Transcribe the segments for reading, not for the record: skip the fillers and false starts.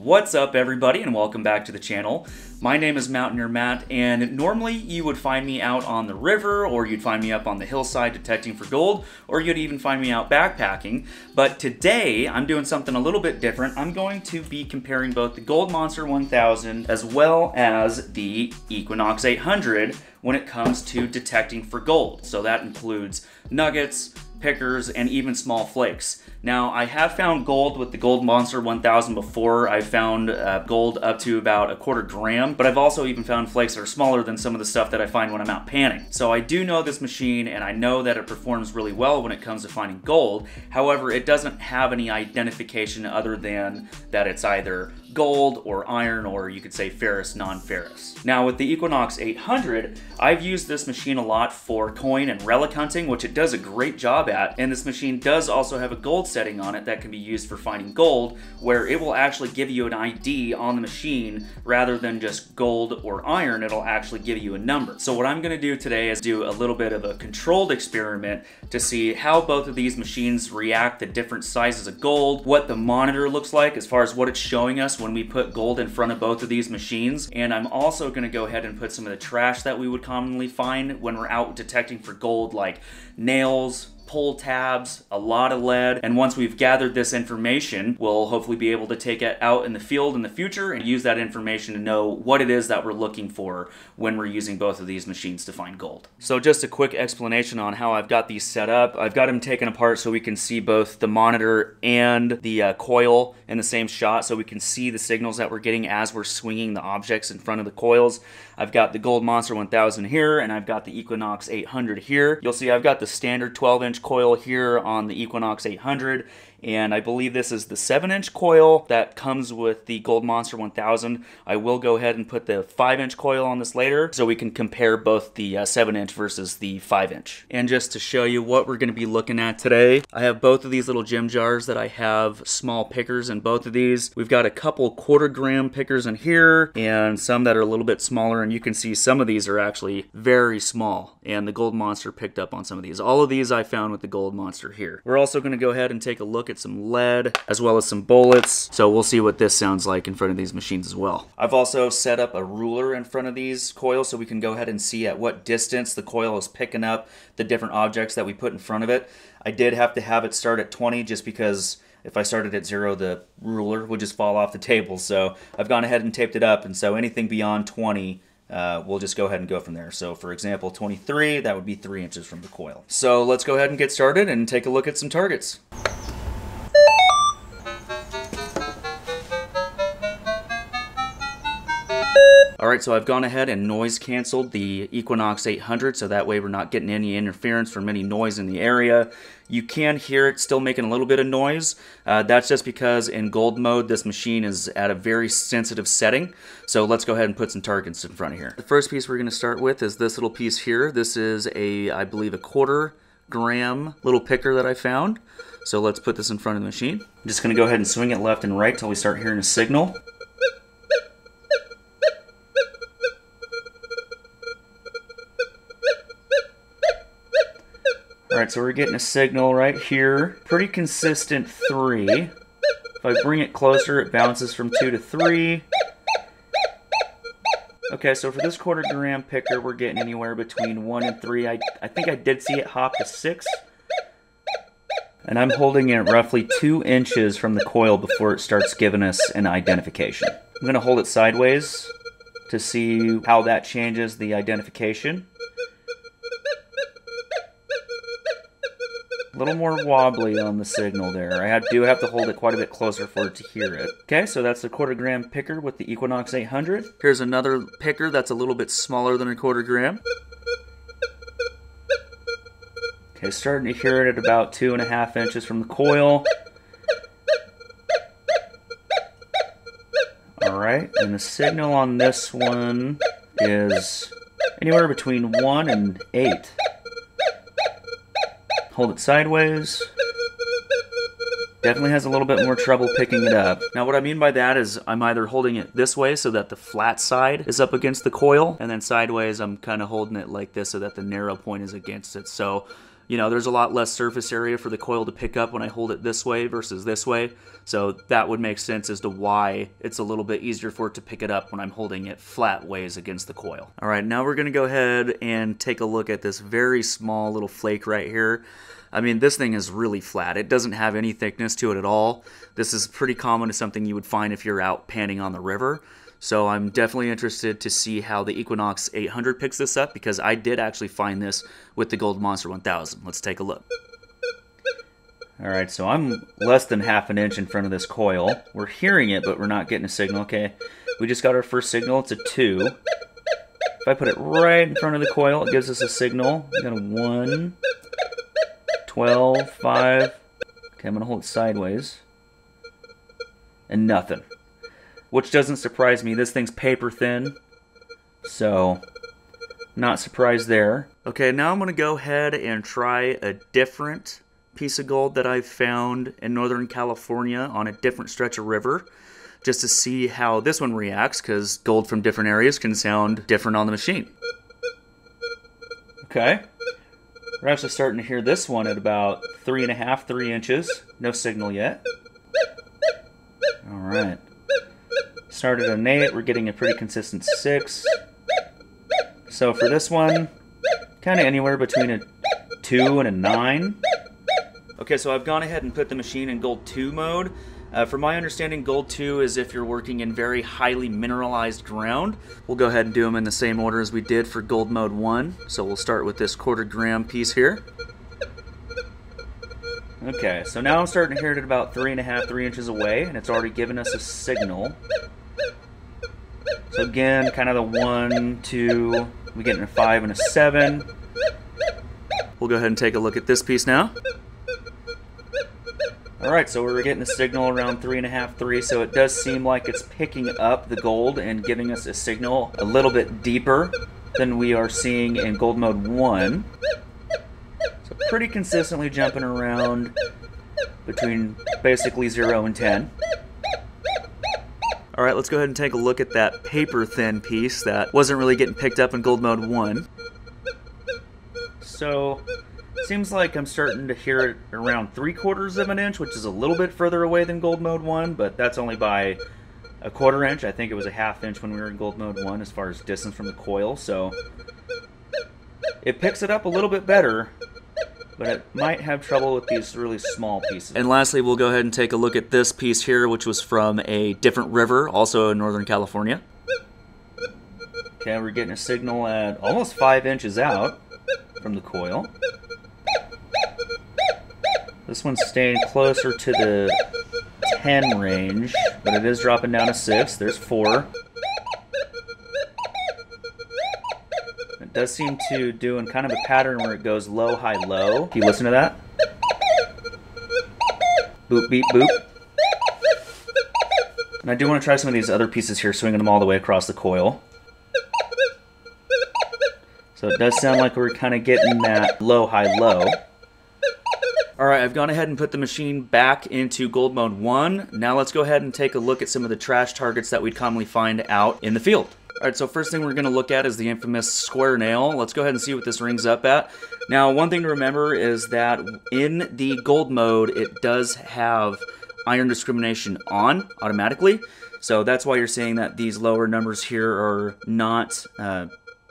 What's up everybody and welcome back to the channel. My name is Mountaineer Matt, and normally you would find me out on the river, or you'd find me up on the hillside detecting for gold, or you'd even find me out backpacking. But today I'm doing something a little bit different. I'm going to be comparing both the Gold Monster 1000 as well as the Equinox 800 when it comes to detecting for gold. So that includes nuggets, pickers, and even small flakes. Now, I have found gold with the Gold Monster 1000 before. I've found gold up to about a quarter gram, but I've also even found flakes that are smaller than some of the stuff that I find when I'm out panning. So I do know this machine, and I know that it performs really well when it comes to finding gold. However, it doesn't have any identification other than that it's either gold or iron, or you could say ferrous, non-ferrous. Now with the Equinox 800, I've used this machine a lot for coin and relic hunting, which it does a great job at, and this machine does also have a gold setting on it that can be used for finding gold, where it will actually give you an ID on the machine rather than just gold or iron. It'll actually give you a number. So what I'm going to do today is do a little bit of a controlled experiment to see how both of these machines react to different sizes of gold, what the monitor looks like as far as what it's showing us when we put gold in front of both of these machines. And I'm also going to go ahead and put some of the trash that we would commonly find when we're out detecting for gold, like nails, pull tabs, a lot of lead. And once we've gathered this information, we'll hopefully be able to take it out in the field in the future and use that information to know what it is that we're looking for when we're using both of these machines to find gold. So just a quick explanation on how I've got these set up. I've got them taken apart so we can see both the monitor and the coil in the same shot, so we can see the signals that we're getting as we're swinging the objects in front of the coils. I've got the Gold Monster 1000 here, and I've got the Equinox 800 here. You'll see I've got the standard 12-inch coil here on the Equinox 800, and I believe this is the 7-inch coil that comes with the Gold Monster 1000. I will go ahead and put the 5-inch coil on this later so we can compare both the 7-inch versus the 5-inch. And just to show you what we're going to be looking at today, I have both of these little gem jars that I have small pickers in both of these. We've got a couple quarter-gram pickers in here and some that are a little bit smaller, and you can see some of these are actually very small, and the Gold Monster picked up on some of these. All of these I found with the Gold Monster here. We're also going to go ahead and take a look at some lead as well as some bullets, so we'll see what this sounds like in front of these machines as well. I've also set up a ruler in front of these coils so we can go ahead and see at what distance the coil is picking up the different objects that we put in front of it. I did have to have it start at 20 just because if I started at 0, the ruler would just fall off the table. So I've gone ahead and taped it up, and so anything beyond 20 we'll just go ahead and go from there. So for example, 23, that would be 3 inches from the coil. So let's go ahead and get started and take a look at some targets. Alright, so I've gone ahead and noise canceled the Equinox 800, so that way we're not getting any interference from any noise in the area. You can hear it still making a little bit of noise. That's just because in gold mode, this machine is at a very sensitive setting. So let's go ahead and put some targets in front of here. The first piece we're going to start with is this little piece here. This is I believe a quarter-gram little picker that I found. So let's put this in front of the machine. I'm just going to go ahead and swing it left and right till we start hearing a signal. Alright, so we're getting a signal right here. Pretty consistent 3. If I bring it closer, it bounces from 2 to 3. Okay, so for this quarter-gram picker, we're getting anywhere between 1 and 3. I think I did see it hop to 6. And I'm holding it roughly 2 inches from the coil before it starts giving us an identification. I'm going to hold it sideways to see how that changes the identification. A little more wobbly on the signal there. I do have to hold it quite a bit closer for it to hear it. Okay, so that's the quarter-gram picker with the Equinox 800. Here's another picker that's a little bit smaller than a quarter-gram. Okay, starting to hear it at about 2.5 inches from the coil. Alright, and the signal on this one is anywhere between 1 and 8. Hold it sideways. Definitely has a little bit more trouble picking it up. Now what I mean by that is I'm either holding it this way so that the flat side is up against the coil, and then sideways I'm kind of holding it like this so that the narrow point is against it. So You know, there's a lot less surface area for the coil to pick up when I hold it this way versus this way. So that would make sense as to why it's a little bit easier for it to pick it up when I'm holding it flat ways against the coil. All right, now we're gonna go ahead and take a look at this very small little flake right here. I mean, this thing is really flat. It doesn't have any thickness to it at all. This is pretty common to something you would find if you're out panning on the river. So I'm definitely interested to see how the Equinox 800 picks this up, because I did actually find this with the Gold Monster 1000. Let's take a look. Alright, so I'm less than half an inch in front of this coil. We're hearing it, but we're not getting a signal. Okay, we just got our first signal. It's a 2. If I put it right in front of the coil, it gives us a signal. We got a 1, 12, 5. Okay, I'm going to hold it sideways. And nothing. Which doesn't surprise me. This thing's paper thin, so not surprised there. Okay, now I'm going to go ahead and try a different piece of gold that I've found in Northern California on a different stretch of river, just to see how this one reacts, because gold from different areas can sound different on the machine. Okay, we're actually starting to hear this one at about 3.5, 3 inches. No signal yet. All right. Started at an 8, we're getting a pretty consistent 6. So for this one, kind of anywhere between a 2 and a 9. Okay, so I've gone ahead and put the machine in Gold 2 mode. From my understanding, Gold 2 is if you're working in very highly mineralized ground. We'll go ahead and do them in the same order as we did for Gold Mode 1. So we'll start with this 1/4 gram piece here. Okay, so now I'm starting to hear it at about 3.5, 3 inches away, and it's already given us a signal. So again, kind of the 1, 2, we get a 5 and a 7. We'll go ahead and take a look at this piece now. Alright, so we're getting a signal around 3.5, 3, so it does seem like it's picking up the gold and giving us a signal a little bit deeper than we are seeing in Gold Mode 1. So pretty consistently jumping around between basically 0 and 10. Alright, let's go ahead and take a look at that paper thin piece that wasn't really getting picked up in Gold Mode 1. So, seems like I'm starting to hear it around 3/4 of an inch, which is a little bit further away than Gold Mode 1, but that's only by a 1/4 inch. I think it was a 1/2 inch when we were in Gold Mode 1 as far as distance from the coil, so it picks it up a little bit better, but it might have trouble with these really small pieces. And lastly, we'll go ahead and take a look at this piece here, which was from a different river, also in Northern California. Okay, we're getting a signal at almost 5 inches out from the coil. This one's staying closer to the 10 range, but it is dropping down to 6. There's 4. It does seem to do in kind of a pattern where it goes low, high, low. Can you listen to that? Boop, beep, boop. And I do want to try some of these other pieces here, swinging them all the way across the coil. So it does sound like we're kind of getting that low, high, low. Alright, I've gone ahead and put the machine back into Gold Mode 1. Now let's go ahead and take a look at some of the trash targets that we'd commonly find out in the field. Alright, so first thing we're going to look at is the infamous square nail. Let's go ahead and see what this rings up at. Now, one thing to remember is that in the Gold Mode, it does have iron discrimination on automatically. So that's why you're seeing that these lower numbers here are not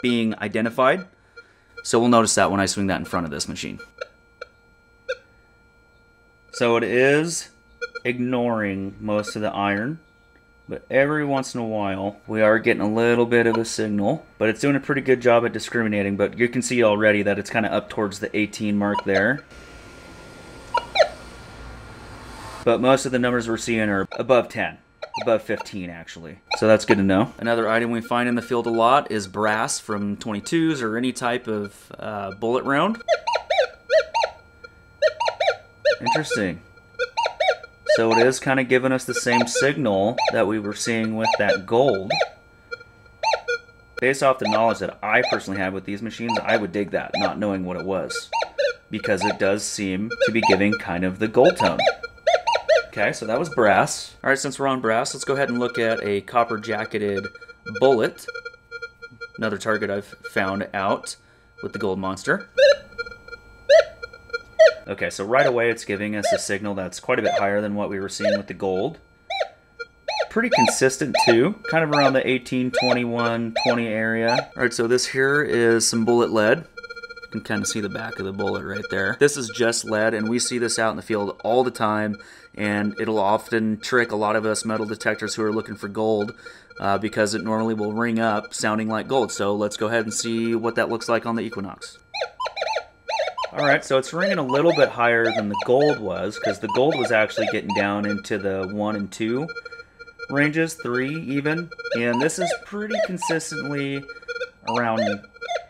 being identified. So we'll notice that when I swing that in front of this machine. So it is ignoring most of the iron, but every once in a while we are getting a little bit of a signal, but it's doing a pretty good job at discriminating. But you can see already that it's kind of up towards the 18 mark there. But most of the numbers we're seeing are above 10, above 15 actually. So that's good to know. Another item we find in the field a lot is brass from 22s or any type of bullet round. Interesting. So it is kind of giving us the same signal that we were seeing with that gold. Based off the knowledge that I personally have with these machines, I would dig that, not knowing what it was. Because it does seem to be giving kind of the gold tone. Okay, so that was brass. Alright, since we're on brass, let's go ahead and look at a copper jacketed bullet. Another target I've found out with the Gold Monster. Okay, so right away it's giving us a signal that's quite a bit higher than what we were seeing with the gold. Pretty consistent too, kind of around the 18, 21, 20 area. All right, so this here is some bullet lead. You can kind of see the back of the bullet right there. This is just lead, and we see this out in the field all the time, and it'll often trick a lot of us metal detectors who are looking for gold because it normally will ring up sounding like gold. So let's go ahead and see what that looks like on the Equinox. All right, so it's ringing a little bit higher than the gold was, because the gold was actually getting down into the 1 and 2 ranges, 3 even, and this is pretty consistently around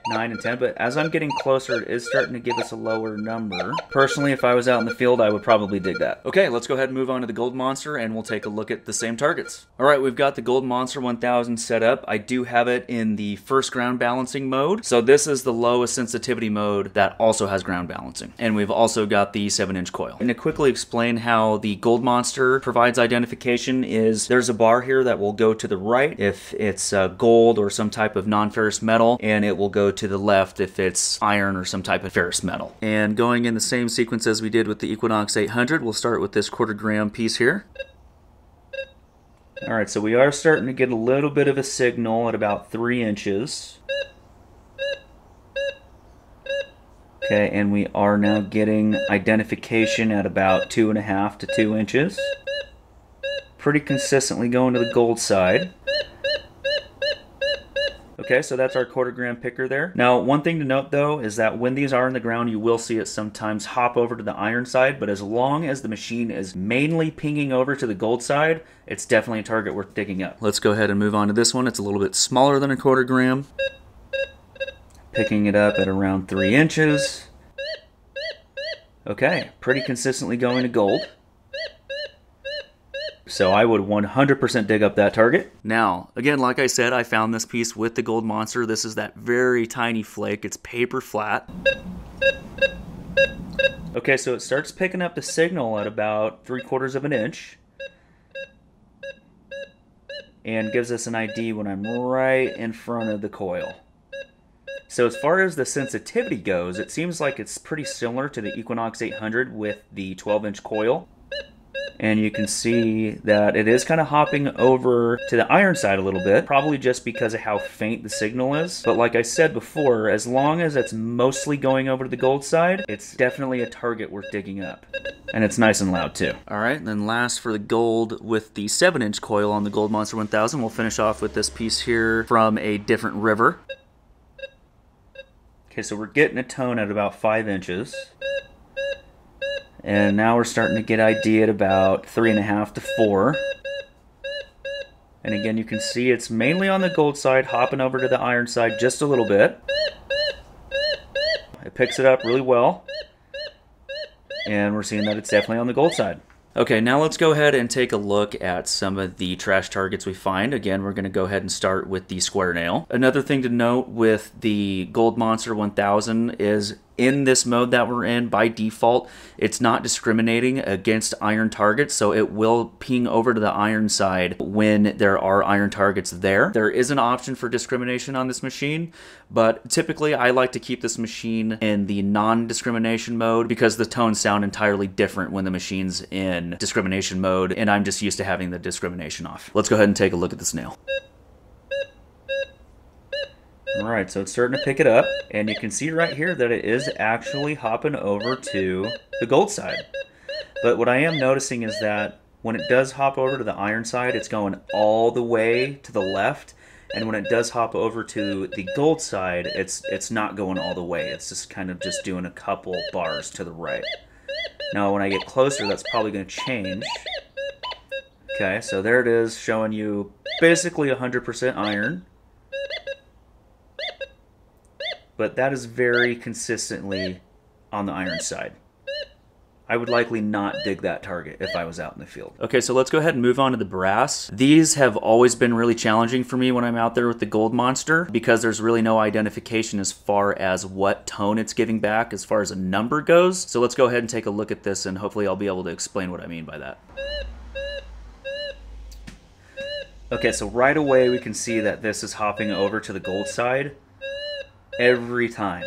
9 and 10, but as I'm getting closer, it is starting to give us a lower number. Personally, if I was out in the field, I would probably dig that. Okay, let's go ahead and move on to the Gold Monster, and we'll take a look at the same targets. All right, we've got the Gold Monster 1000 set up. I do have it in the first ground balancing mode, so this is the lowest sensitivity mode that also has ground balancing. And we've also got the 7-inch coil. And to quickly explain how the Gold Monster provides identification is there's a bar here that will go to the right if it's gold or some type of non-ferrous metal, and it will go to the left if it's iron or some type of ferrous metal. And going in the same sequence as we did with the Equinox 800, we'll start with this 1/4 gram piece here. Alright, so we are starting to get a little bit of a signal at about 3 inches. Okay, and we are now getting identification at about 2.5 to 2 inches. Pretty consistently going to the gold side. Okay, so that's our 1/4 gram picker there. Now, one thing to note though is that when these are in the ground, you will see it sometimes hop over to the iron side, but as long as the machine is mainly pinging over to the gold side, it's definitely a target worth digging up. Let's go ahead and move on to this one. It's a little bit smaller than a 1/4 gram. Picking it up at around 3 inches. Okay, pretty consistently going to gold. So I would 100% dig up that target. Now, again, like I said, I found this piece with the Gold Monster. This is that very tiny flake. It's paper flat. Okay, so it starts picking up the signal at about 3/4 of an inch. And gives us an ID when I'm right in front of the coil. So as far as the sensitivity goes, it seems like it's pretty similar to the Equinox 800 with the 12-inch coil. And you can see that it is kind of hopping over to the iron side a little bit, probably just because of how faint the signal is. But like I said before, as long as it's mostly going over to the gold side, it's definitely a target worth digging up. And it's nice and loud too. All right, and then last for the gold with the 7-inch coil on the Gold Monster 1000, we'll finish off with this piece here from a different river. Okay, so we're getting a tone at about 5 inches. And now we're starting to get ID at about 3.5 to 4. And again, you can see it's mainly on the gold side, hopping over to the iron side just a little bit. It picks it up really well. And we're seeing that it's definitely on the gold side. Okay, now let's go ahead and take a look at some of the trash targets we find. Again, we're going to go ahead and start with the square nail. Another thing to note with the Gold Monster 1000 is in this mode that we're in, by default, it's not discriminating against iron targets, so it will ping over to the iron side when there are iron targets there. There is an option for discrimination on this machine, but typically I like to keep this machine in the non-discrimination mode because the tones sound entirely different when the machine's in discrimination mode, and I'm just used to having the discrimination off. Let's go ahead and take a look at this nail. Alright, so it's starting to pick it up, and you can see right here that it is actually hopping over to the gold side. But what I am noticing is that when it does hop over to the iron side, it's going all the way to the left, and when it does hop over to the gold side, it's not going all the way. It's just kind of just doing a couple bars to the right. Now, when I get closer, that's probably going to change. Okay, so there it is, showing you basically 100% iron. But that is very consistently on the iron side. I would likely not dig that target if I was out in the field. Okay, so let's go ahead and move on to the brass. These have always been really challenging for me when I'm out there with the Gold Monster because there's really no identification as far as what tone it's giving back as far as a number goes. So let's go ahead and take a look at this and hopefully I'll be able to explain what I mean by that. Okay, so right away we can see that this is hopping over to the gold side every time.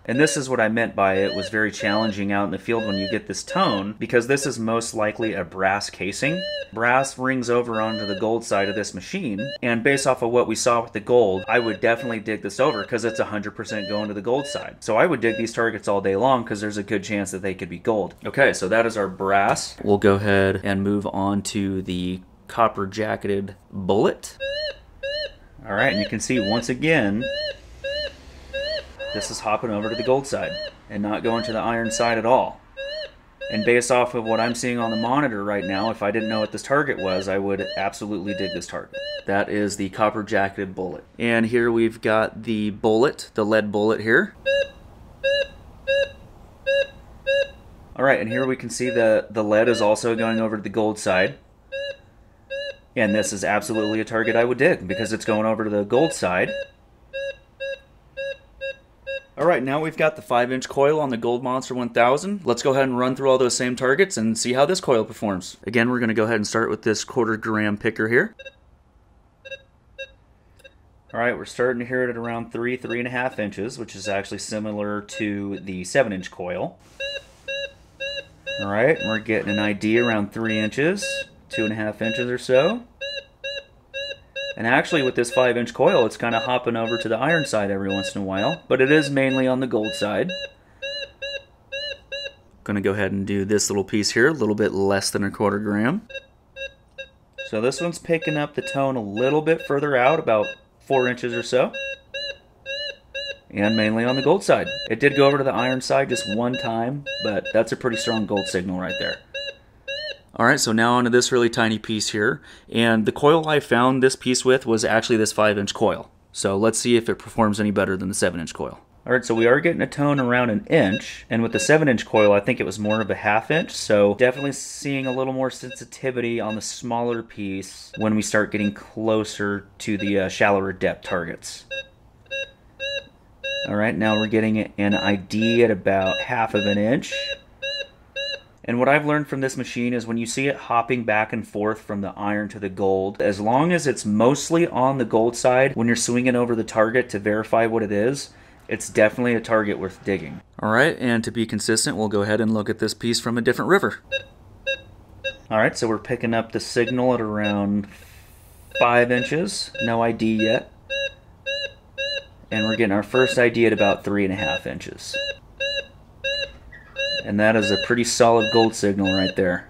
And this is what I meant by it was very challenging out in the field when you get this tone, because this is most likely a brass casing. Brass rings over onto the gold side of this machine, and based off of what we saw with the gold, I would definitely dig this over because it's 100% going to the gold side. So I would dig these targets all day long because there's a good chance that they could be gold. Okay, so that is our brass. We'll go ahead and move on to the copper jacketed bullet. All right, and you can see once again, this is hopping over to the gold side and not going to the iron side at all. And based off of what I'm seeing on the monitor right now, if I didn't know what this target was, I would absolutely dig this target. That is the copper jacketed bullet. And here we've got the bullet, the lead bullet here. All right, and here we can see the lead is also going over to the gold side. And this is absolutely a target I would dig because it's going over to the gold side. Alright, now we've got the 5-inch coil on the Gold Monster 1000. Let's go ahead and run through all those same targets and see how this coil performs. Again, we're going to go ahead and start with this 1/4 gram picker here. Alright, we're starting to hear it at around 3.5 inches, which is actually similar to the 7-inch coil. Alright, we're getting an idea around 3 inches, 2.5 inches or so. And actually with this 5-inch coil, it's kind of hopping over to the iron side every once in a while, but it is mainly on the gold side. Going to go ahead and do this little piece here, a little bit less than 1/4 gram. So this one's picking up the tone a little bit further out, about 4 inches or so. And mainly on the gold side. It did go over to the iron side just one time, but that's a pretty strong gold signal right there. Alright, so now onto this really tiny piece here, and the coil I found this piece with was actually this 5-inch coil. So let's see if it performs any better than the 7-inch coil. Alright, so we are getting a tone around 1 inch, and with the 7-inch coil I think it was more of a 1/2 inch, so definitely seeing a little more sensitivity on the smaller piece when we start getting closer to the shallower depth targets. Alright, now we're getting an ID at about 1/2 inch. And what I've learned from this machine is when you see it hopping back and forth from the iron to the gold, as long as it's mostly on the gold side, when you're swinging over the target to verify what it is, it's definitely a target worth digging. Alright, and to be consistent, we'll go ahead and look at this piece from a different river. Alright, so we're picking up the signal at around 5 inches, no ID yet. And we're getting our first ID at about 3.5 inches. And that is a pretty solid gold signal right there.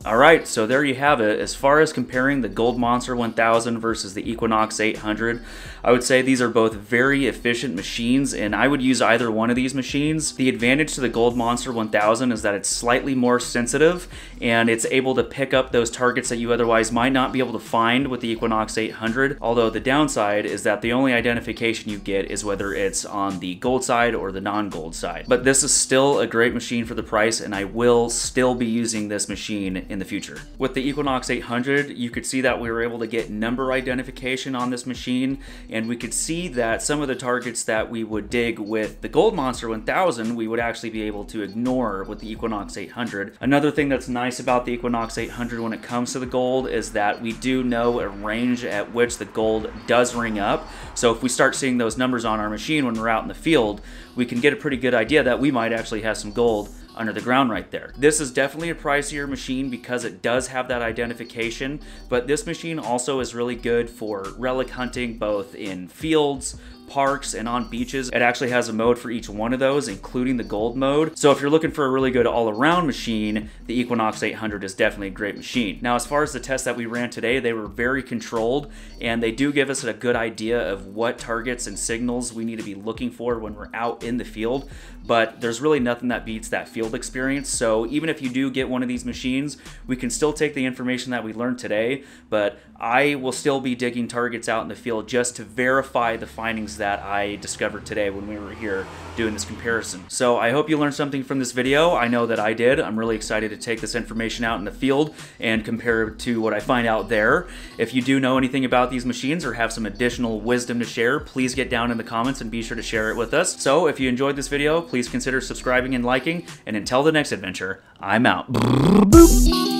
Alright, so there you have it. As far as comparing the Gold Monster 1000 versus the Equinox 800, I would say these are both very efficient machines, and I would use either one of these machines. The advantage to the Gold Monster 1000 is that it's slightly more sensitive, and it's able to pick up those targets that you otherwise might not be able to find with the Equinox 800, although the downside is that the only identification you get is whether it's on the gold side or the non-gold side. But this is still a great machine for the price, and I will still be using this machine in the future. With the Equinox 800, you could see that we were able to get number identification on this machine, and we could see that some of the targets that we would dig with the Gold Monster 1000, we would actually be able to ignore with the Equinox 800. Another thing that's nice about the Equinox 800 when it comes to the gold is that we do know a range at which the gold does ring up. So if we start seeing those numbers on our machine when we're out in the field, we can get a pretty good idea that we might actually have some gold under the ground right there. This is definitely a pricier machine because it does have that identification, but this machine also is really good for relic hunting both in fields, parks, and on beaches. It actually has a mode for each one of those, including the gold mode. So if you're looking for a really good all-around machine, the Equinox 800 is definitely a great machine. Now, as far as the tests that we ran today, they were very controlled, and they do give us a good idea of what targets and signals we need to be looking for when we're out in the field, but there's really nothing that beats that field experience. So even if you do get one of these machines, we can still take the information that we learned today, but I will still be digging targets out in the field just to verify the findings that I discovered today when we were here doing this comparison. So I hope you learned something from this video. I know that I did. I'm really excited to take this information out in the field and compare it to what I find out there. If you do know anything about these machines or have some additional wisdom to share, please get down in the comments and be sure to share it with us. So if you enjoyed this video, please consider subscribing and liking, and until the next adventure, I'm out. Boop.